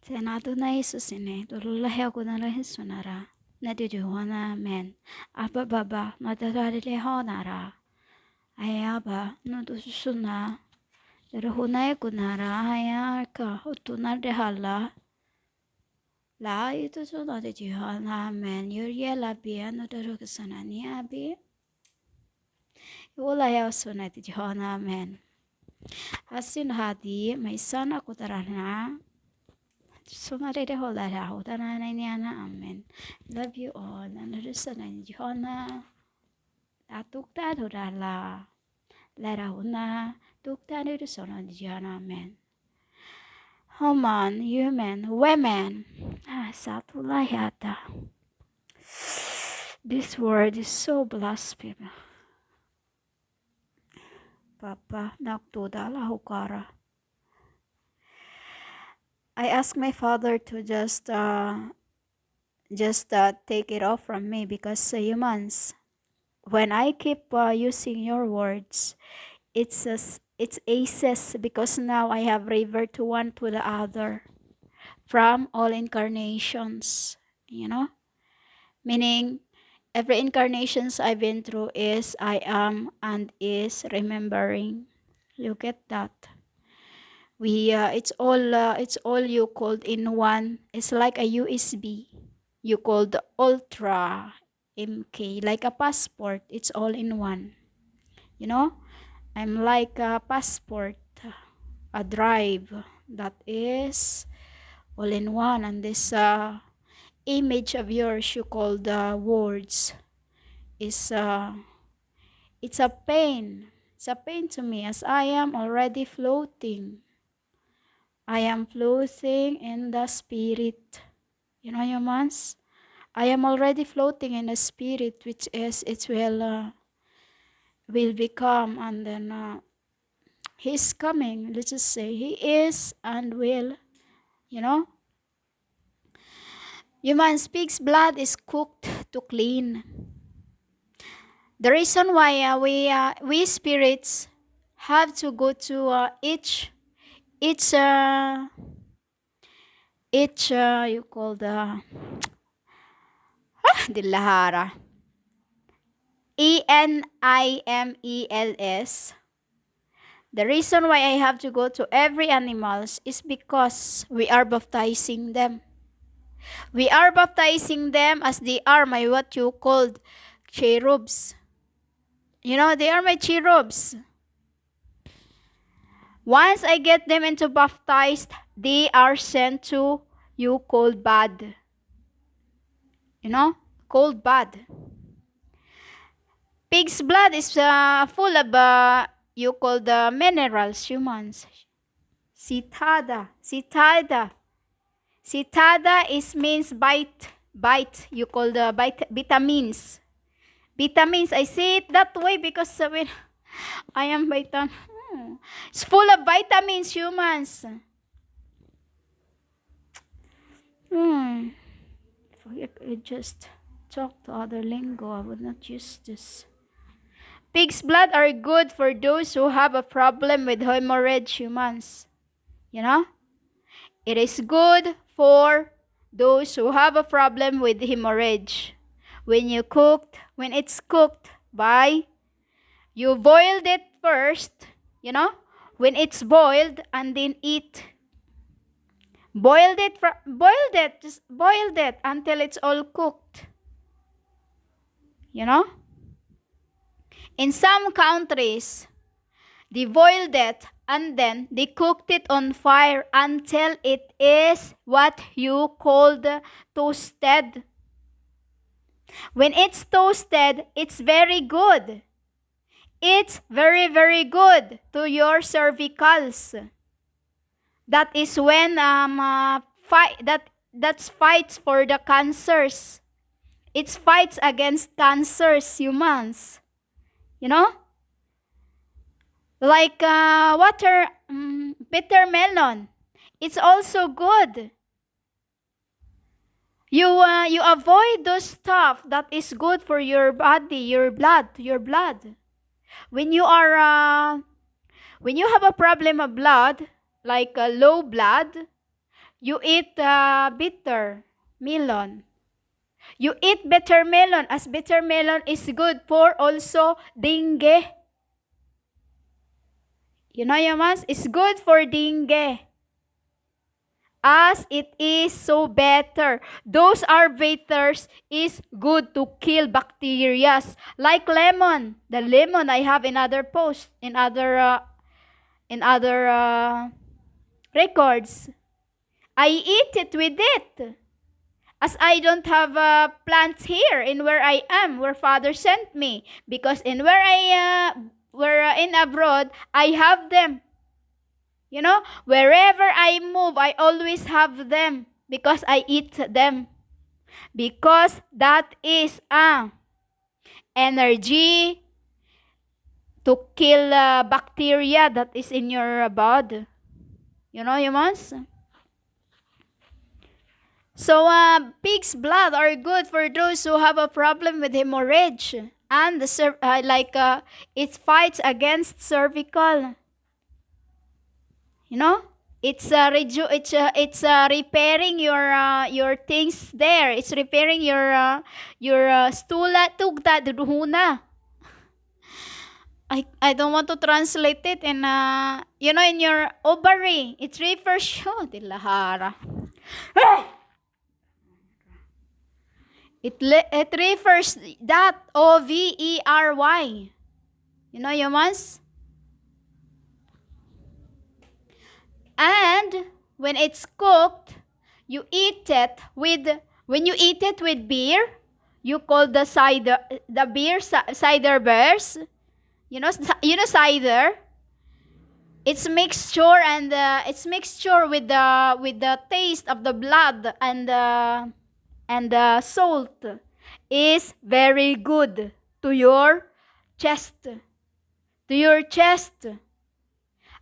Senado na Yesus ini, lululahi ako na lahi sunara. Nadiduhana amen. Aba baba, madadadili nara. Ayaba, nudususuna. Daruhunay kunara, hayaka, utunar dehala. La itu sudah dijuhana amen. Yurya labia, nudurukusanani abi. Iwala suna dijuhana amen. Asin hadi, may sana kutarana. Sumare de hola ra hoda na niana amen. Love you all. Nanurusa na Johana. Atukta la. Lara huna. Tukta nurusa na Johana amen. Human, human, women. Satula yata. This word is so blasphemy. Papa, naktuda la hukara. I asked my father to just take it off from me because humans, when I keep using your words, it's aces because now I have revert to one to the other from all incarnations, meaning every incarnations I've been through is I am and is remembering. Look at that. It's all you called in one. It's like a USB. You called Ultra MK, like a passport. It's all in one. I'm like a passport, a drive that is all in one. And this image of yours you call the words is it's a pain. It's a pain to me as I am already floating. I am floating in the spirit. Humans, I am already floating in the spirit, which is it will become, and then he's coming. Let's just say he is and will. Humans, pig's blood is cooked to clean. The reason why we spirits have to go to each you call the Dilahara. ENIMELS. The reason why I have to go to every animals is because we are baptizing them. We are baptizing them as they are my what you called cherubs. They are my cherubs. Once I get them into baptized, they are sent to you cold bad. Cold bad. Pig's blood is full of you call the minerals, humans. Citada. Citada means bite. You call the vitamins. Vitamins. I say it that way because when I am vitamin. It's full of vitamins, humans. If I could just talk to other lingo, I would not use this. Pig's blood are good for those who have a problem with hemorrhage, humans. It is good for those who have a problem with hemorrhage. When it's cooked you boiled it first, when it's boiled and then eat. Boiled it until it's all cooked. In some countries, they boiled it and then they cooked it on fire until it is what you called toasted. When it's toasted, it's very good. It's very, very good to your cervicals. That is when that's fights for the cancers. It fights against cancers, humans. Like bitter melon. It's also good. You avoid those stuff that is good for your body, your blood. When you have a problem of blood, like low blood, You eat bitter melon. You eat bitter melon, as bitter melon is good for also dengue. You know, Yamas, it's good for dengue. As it is so better. Those are bitters is good to kill bacteria. Like lemon. The lemon I have in other posts, in other records. I eat it with it. As I don't have plants here in where I am, where Father sent me. Because in where I in abroad, I have them. You know, wherever I move, I always have them because I eat them. Because that is energy to kill bacteria that is in your body. You know, humans? So, pig's blood are good for those who have a problem with hemorrhage. And it fights against cervical. You know? It's repairing your things there. It's repairing your stula tugda duhuna. I don't want to translate it in in your ovary. It refers dilahara. It refers that OVERY. You know, humans? And when it's cooked, you eat it with, when you eat it with beer, you call the beer cider bears. You know cider. It's mixture, and it's mixture with the taste of the blood and the salt is very good to your chest. To your chest.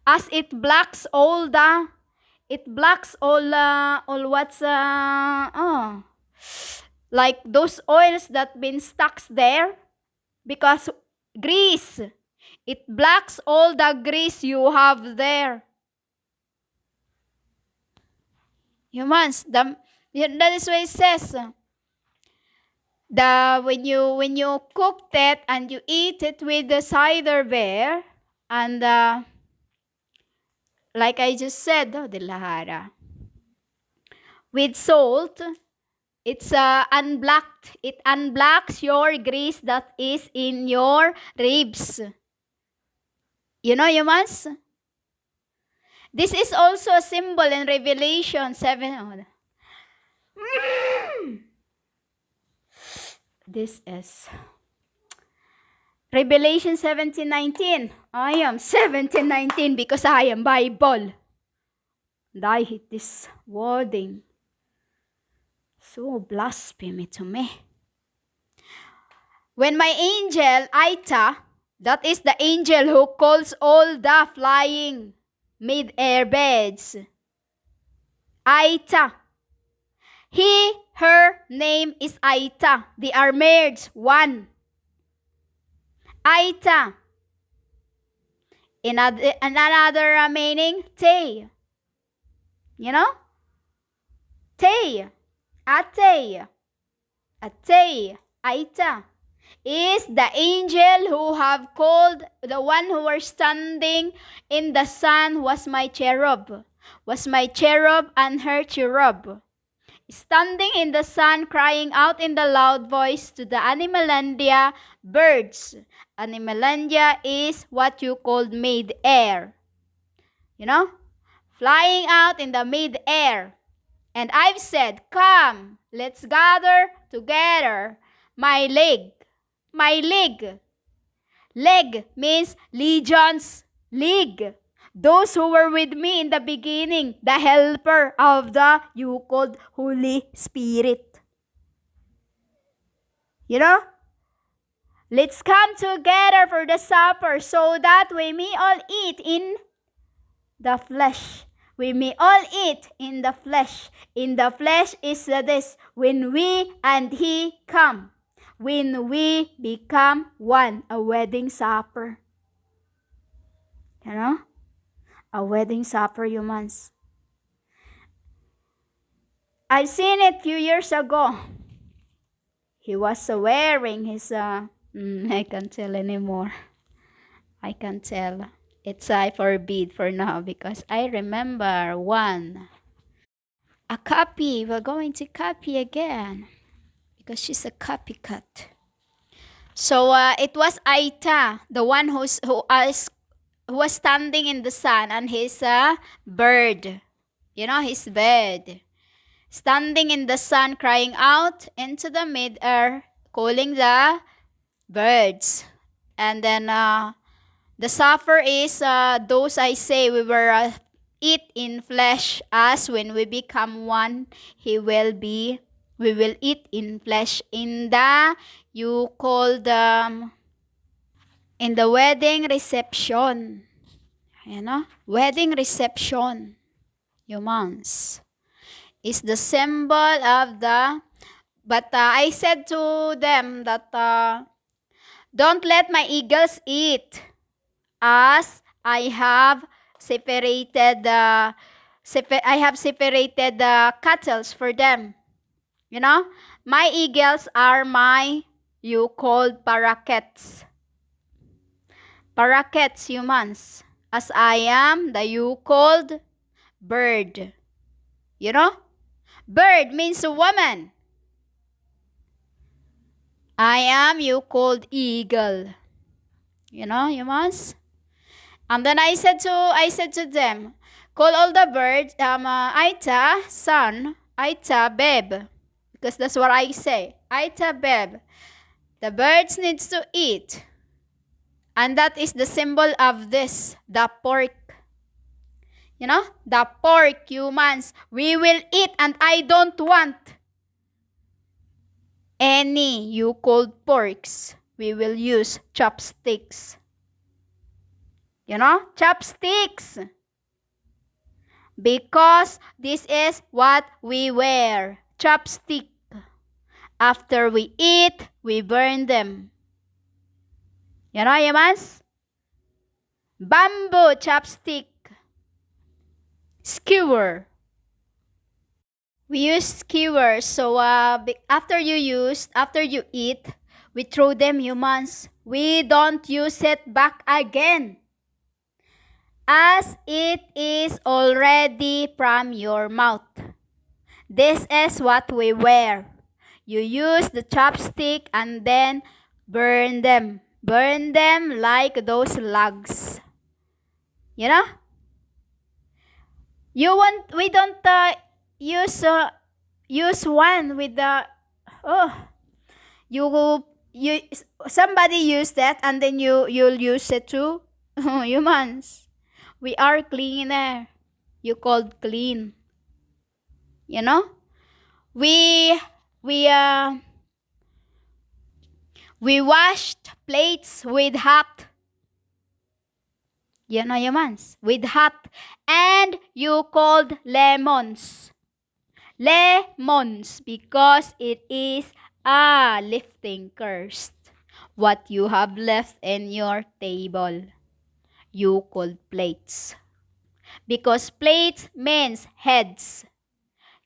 As it blocks all what's like those oils that been stuck there, because grease, it blocks all the grease you have there. Humans, that is why it says when you cooked it and you eat it with the cider bear, and like I just said, dilahara, with salt, it's unblocked. It unblocks your grease that is in your ribs. You know, humans? This is also a symbol in Revelation 7. This is Revelation 17:19. I am 17:19 because I am Bible. And I hate this wording. So blasphemy to me. When my angel, Ita, that is the angel who calls all the flying mid-air beds, Ita. Her name is Ita. They are merged one. Ita. Another meaning, Te. You know? Te. Ate. Ate. Ita. Is the angel who have called, the one who were standing in the sun was my cherub. Was my cherub and her cherub. Standing in the sun, crying out in the loud voice to the Animalandia birds. Animalandia is what you called mid-air. You know? Flying out in the mid-air. And I've said, come, let's gather together. My leg. My leg. Leg means legions. League. Those who were with me in the beginning, the helper of the you called Holy Spirit. You know? Let's come together for the supper so that we may all eat in the flesh. We may all eat in the flesh. In the flesh is this, when we and he come. When we become one, a wedding supper. You know? A wedding supper, humans. I've seen it few years ago. He was wearing his, I can't tell anymore. I can't tell. It's I forbid for now because I remember one. A copy. We're going to copy again because she's a copycat. So it was Aita, the one who was standing in the sun, and his bird. You know, his bird. Standing in the sun, crying out into the mid-air, calling the birds. And then the suffer is those I say we were eat in flesh, as when we become one, we will eat in flesh. In the you call the in the wedding reception, you know, wedding reception, humans is the symbol of the. But I said to them that don't let my eagles eat, as I have separated the cattle for them. You know, my eagles are my you called parakeets. Parakeets, humans, as I am the you called bird. You know, bird means a woman. I am you called eagle. You know, humans. And then I said to them, call all the birds, Aita, son, Aita, babe. Because that's what I say. Aita, babe. The birds needs to eat. And that is the symbol of this, the pork. You know, the pork, humans. We will eat, and I don't want any you called porks. We will use chopsticks. You know, chopsticks. Because this is what we wear. Chopstick. After we eat, we burn them. You know, humans? Bamboo chopstick. Skewer. We use skewers. So after you eat, we throw them, humans. We don't use it back again, as it is already from your mouth. This is what we wear. You use the chopstick and then burn them. Burn them like those logs. You know? We don't use one with the somebody use that and then you'll use it too. Humans. We are cleaner. You called clean. You know? We washed plates with hot. You know, humans? With hot. And you called lemons. Lemons, because it is a lifting curse. What you have left in your table, you called plates. Because plates means heads.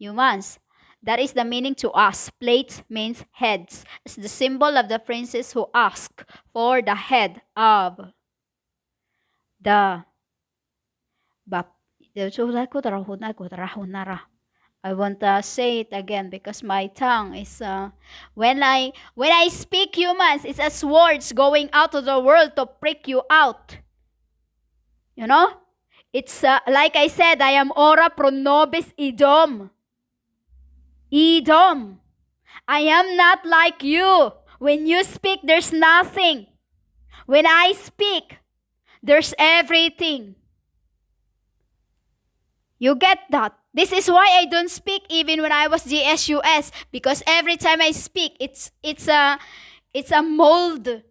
Humans, that is the meaning to us. Plates means heads. It's the symbol of the princess who asked for the head of the I want to say it again because my tongue is when I speak, humans, it's as words going out to the world to prick you out. You know? It's like I said, I am ora pro nobis idom. Edom. I am not like you. When you speak, there's nothing. When I speak, there's everything. You get that? This is why I don't speak even when I was JESUS, because every time I speak, it's a mold.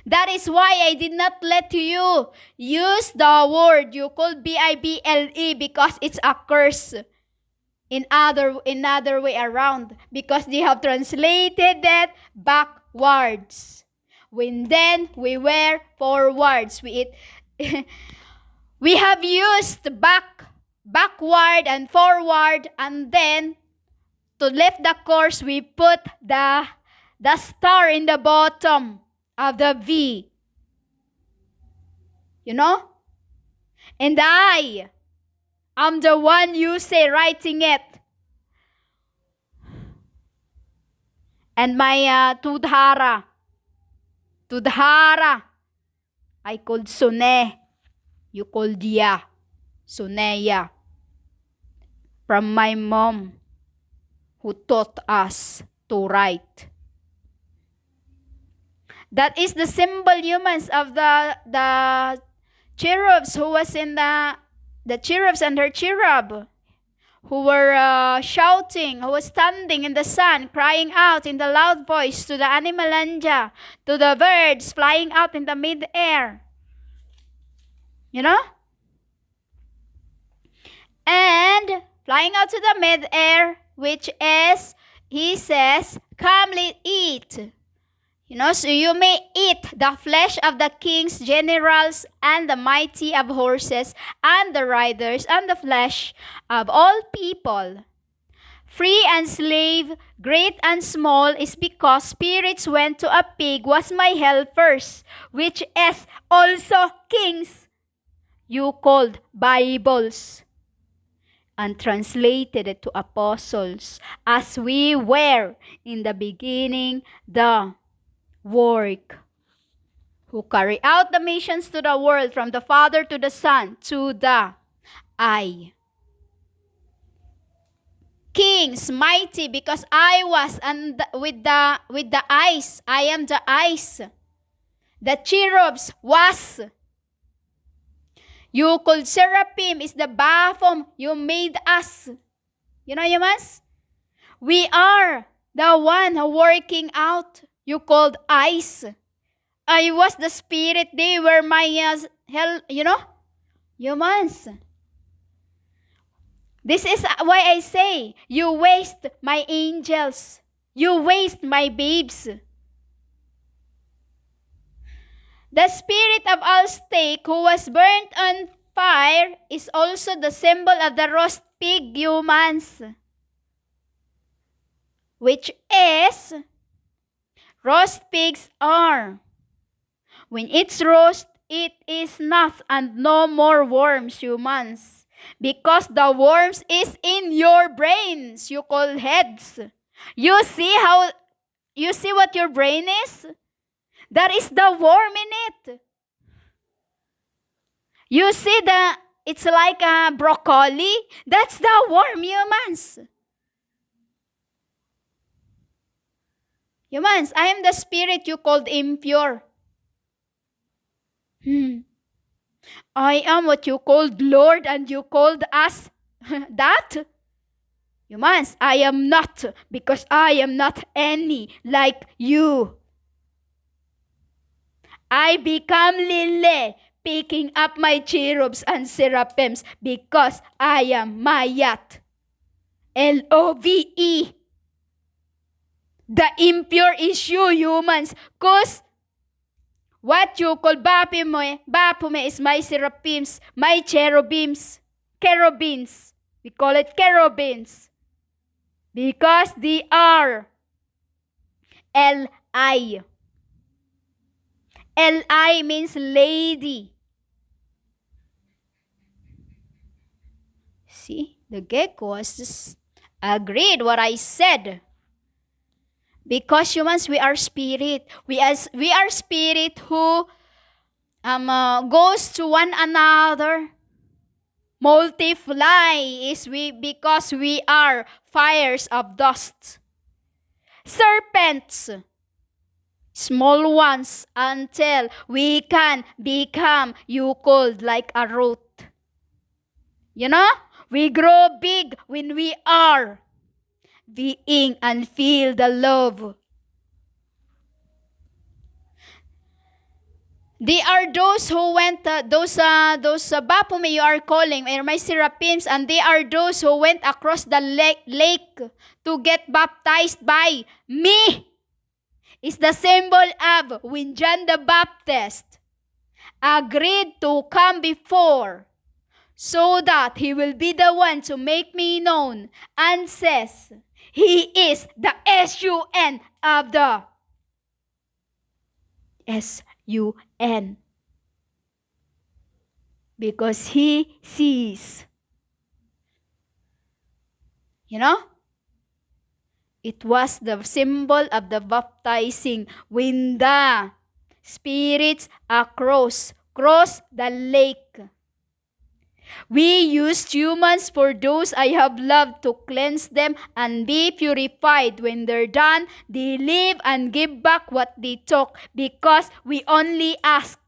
That is why I did not let you use the word you called BIBLE, because it's a curse. In other way around, because they have translated that backwards. When then we were forwards, we have used backward and forward, and then to left the course, we put the star in the bottom of the V. You know? And I am the one you say writing it. And my Tudhara, I called Sune. You called Ya. Suneya. From my mom, who taught us to write. That is the symbol, humans, of the cherubs who was in the cherubs and her cherub, who were shouting, who was standing in the sun, crying out in the loud voice to the animalanja, to the birds flying out in the mid-air. You know? And flying out to the mid-air, which is, he says, come, let eat. You know, so you may eat the flesh of the kings, generals, and the mighty of horses, and the riders, and the flesh of all people. Free and slave, great and small, is because spirits went to a pig was my helpers, which is also kings. You called Bibles, and translated it to apostles, as we were in the beginning the work, who carry out the missions to the world, from the Father to the Son to the I. Kings, mighty, because I was with the eyes. I am the eyes. The cherubs was. You called seraphim, is the bathom. You made us. You know, humans? We are the one working out. You called eyes. I was the spirit. They were my hell, you know, humans. This is why I say, you waste my angels. You waste my babes. The spirit of all stake, who was burnt on fire, is also the symbol of the roast pig, humans, which is, roast pigs are, when it's roast, it is not, and no more worms, humans, because the worms is in your brains, you call heads. You see what your brain is? That is the worm in it. You see it's like a broccoli? That's the worm, humans. Humans, I am the spirit you called impure. I am what you called Lord, and you called us that. Humans, I am not, because I am not any like you. I become Lile, picking up my cherubs and seraphims, because I am Mayat. Love. The impure is you, humans, because what you call Baphomet is my seraphims, my cherubims, cherubins. We call it cherubins, because they are Li. Li means lady. See, the geckos just agreed what I said. Because humans, we are spirit. We are spirit who goes to one another. Multiply is because we are fires of dust. Serpents, small ones, until we can become, you called, like a root. You know, we grow big when we are being and feel the love. They are those who went, those Baphomet you are calling, are my seraphims, and they are those who went across the lake to get baptized by me. Is the symbol of when John the Baptist agreed to come before so that he will be the one to make me known, and says he is the S-U-N of the S-U-N, because he sees. You know? It was the symbol of the baptizing when the spirits cross the lake. We used humans for those I have loved to cleanse them and be purified. When they're done, they leave and give back what they took, because we only ask,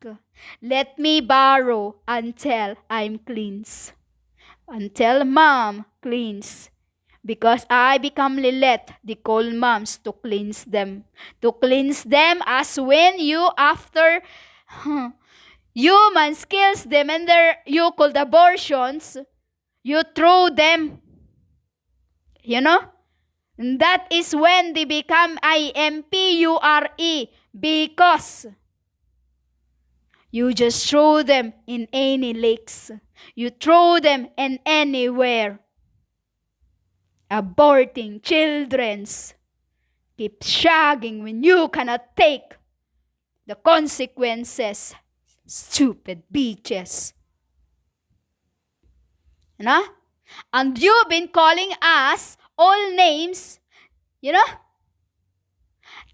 let me borrow until I'm cleansed. Until mom cleans. Because I become Lilet, they call moms to cleanse them. To cleanse them as when you after humans kills them and you called abortions, you throw them. You know? And that is when they become IMPURE, because you just throw them in any lakes. You throw them in anywhere. Aborting children's. Keep shagging when you cannot take the consequences. Stupid bitches. You know? And you've been calling us all names. You know?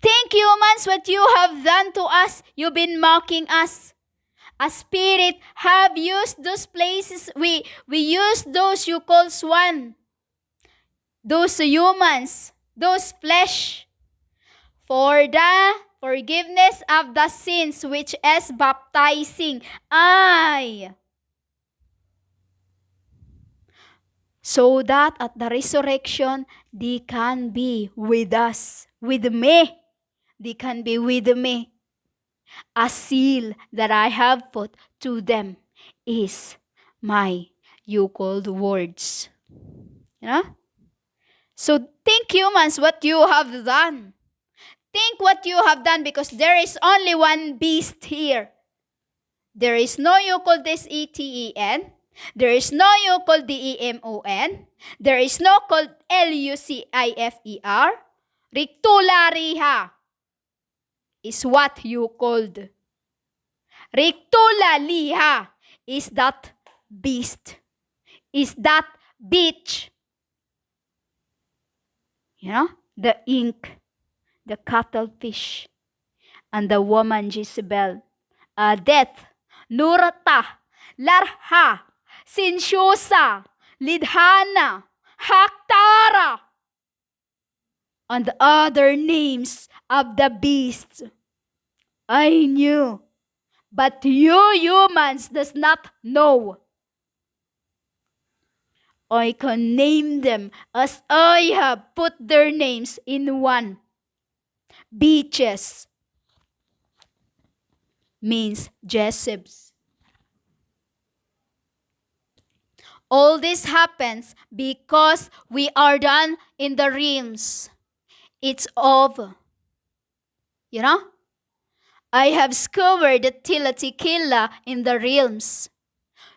Think, humans, what you have done to us. You've been mocking us. A spirit have used those places. We use those you call swan. Those humans. Those flesh. For the forgiveness of the sins, which is baptizing. So that at the resurrection, they can be with us, with me. They can be with me. A seal that I have put to them is my you-called words. You know? So think, humans, what you have done. Think what you have done, because there is only one beast here. There is no you called SETEN. There is no you called DEMON. There is no called LUCIFER. Rictulariha is what you called. Rictulaliha is that beast. Is that bitch. You know? The ink. The cuttlefish. And the woman Jezebel. Death. Nurata. Larha. Sinsyosa. Lidhana. Haktara. And the other names of the beasts. I knew. But you humans does not know. I can name them as I have put their names in one. Beaches means Jezebels. All this happens because we are done in the realms. It's over. You know? I have scoured the Tilatikilla in the realms.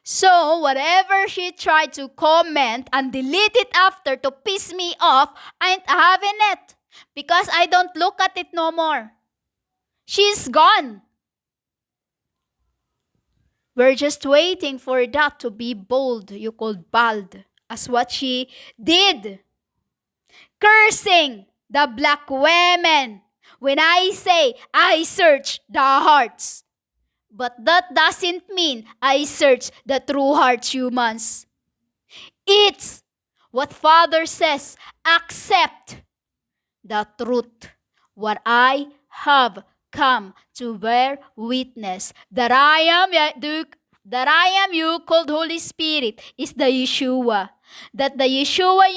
So, whatever she tried to comment and delete it after to piss me off, I ain't having it. Because I don't look at it no more. She's gone. We're just waiting for that to be bold, you called bald, as what she did. Cursing the black women. When I say, I search the hearts. But that doesn't mean I search the true hearts, humans. It's what Father says, accept the truth. What I have come to bear witness that I am you called Holy Spirit is the Yeshua. That the Yeshua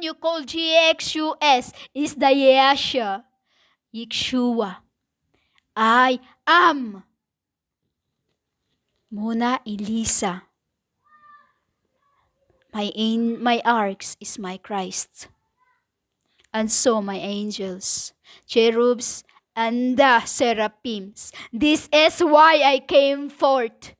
you call GXUS is the Yeshua. Yeshua. I am. Mona Elisa. My arks is my Christ. And so my angels, cherubs, and the seraphims. This is why I came forth.